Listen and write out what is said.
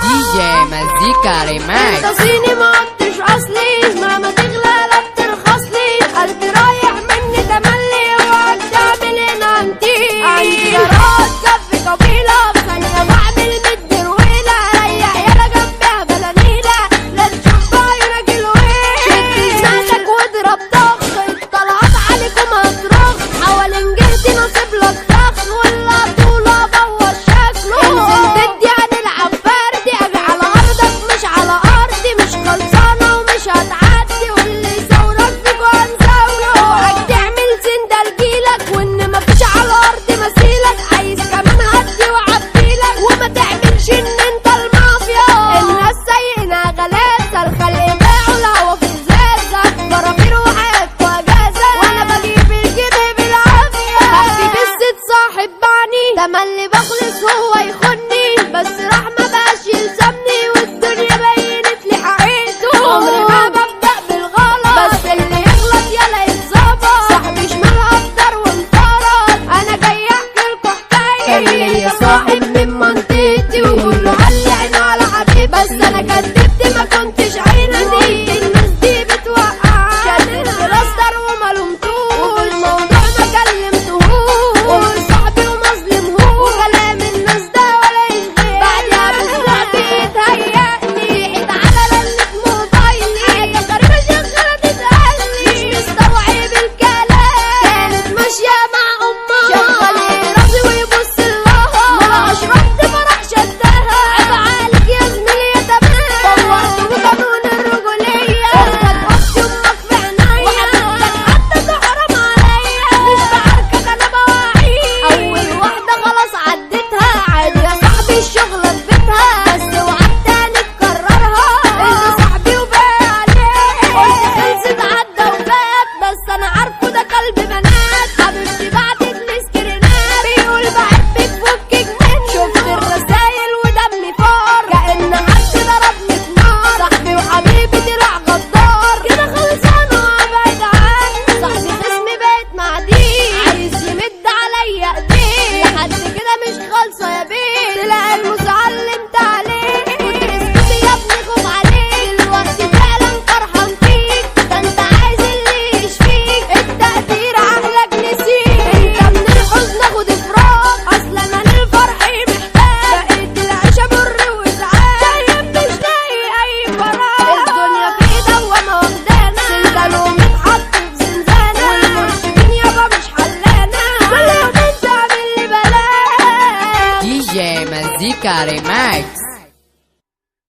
DJ مزيكا ريماكس. تصيني ما عدتش اصلي، مهما تغلى لا بترخصلي، قلبي رايح مني تملي وقعد تعمل هنا انتي. عندي جرات كف طويلة بثانية بعمل مد رويلة، ريح يالا جنبها بلانيلة لا تشوف بعيونك الويل. شد لسانك واضرب ضغط، الطلعات عليكم هترخ، حوالين جهتي نصيب لك فخ، ولا طولة بوظ شكله. انزل بدي هنلعب فردي، اجي على ارضك مش على ارضي، مش خلصانة ومش هتعدي، واللي يصورك فيكوا هنزاوله. اوعك تعمل سندة لجيلك، وان مفيش على الارض مثيلك، عايز كمان هدي وعبيلك، وما تعملش ان انت المافيا. الناس سايقينها غلاسة، الخلق باعوا الهوا في ازازة، فرافير وحياة واجازة، وانا بجيب الجنيه بالعافية. حبيبي الست صاحب بعني، تملي بخلص وهو يخني، بس راح ما بقاش يلزمني، والدنيا بينت لي حقيقته. عمري ما ببدأ بالغلط، بس اللي يغلط يلا يتظبط. صاحبي شمال اكتر وانفرد، انا جاي احكي لكم حكاية. كان ليا صاحب من منطقتي، وكله قال عينه على حبيبي، بس انا كدبت ما كنتش عينتي. الناس دي بتوقع، شدت بلاستر وما لومتوش، وفي الموضوع ما كلمتهوش، وصاحبي وما ظلمهوش، وكلام الناس ده ولا يشغل. بعدها باسبوع بيتهيألي حيت على رنة موبايلي، حاجة غريبة شغالة تسألني، مش مستوعب الكلام. كانت ماشية مع أمها، شغال راسي ويبص لها، ما أشربت فرح شدها. عيب عليك يا زميلي يا تمام، طورت بقانون الرجولية، خد أختي أمك في عينيا، وحبيبتك حتى تحرم عليا، مش بعاركك أنا بواعيك. أول واحدة خلاص عديتها، عادي يا صاحبي الشغلة في بيتها، بس اوعى تاني تكررها، انت صاحبي وباقي عليك. قلت خلصت عدى وفات، بس أنا عارفه ده كلب بنات. حبيبتي بعتت لي سكرينات، بيقول بحبك فكك مني، شفت الرسايل ودمي فار، كأن حد ضربني في نار. صاحبي وحبيبي طلع غدار، كده خلصانة وابعد عني. صاحبي خصمي بقيت معديه، عايز يمد عليا ايديه، لحد كده مش خالصة يا بيه. تلاقي المزعل اللي انت عليه، كنت اسكتي يا ابني خوف عليك، دلوقتي فعلا فرحان فيك، ده انت عايز اللي يشفيك. التقدير عقلك نسيك، انت من الحزن خد افراج، اصل انا للفرح محتاج، بقيت العيشة بر وازعاج، شايف مش لاقي اي فراغ. الدنيا في دوامة واخدانا، سندال ومتحط في زنزانة، والمرشدين يابا مش حلانا، كل يوم انت عامل لي بلاغ. DJ مزيكا ريماكس.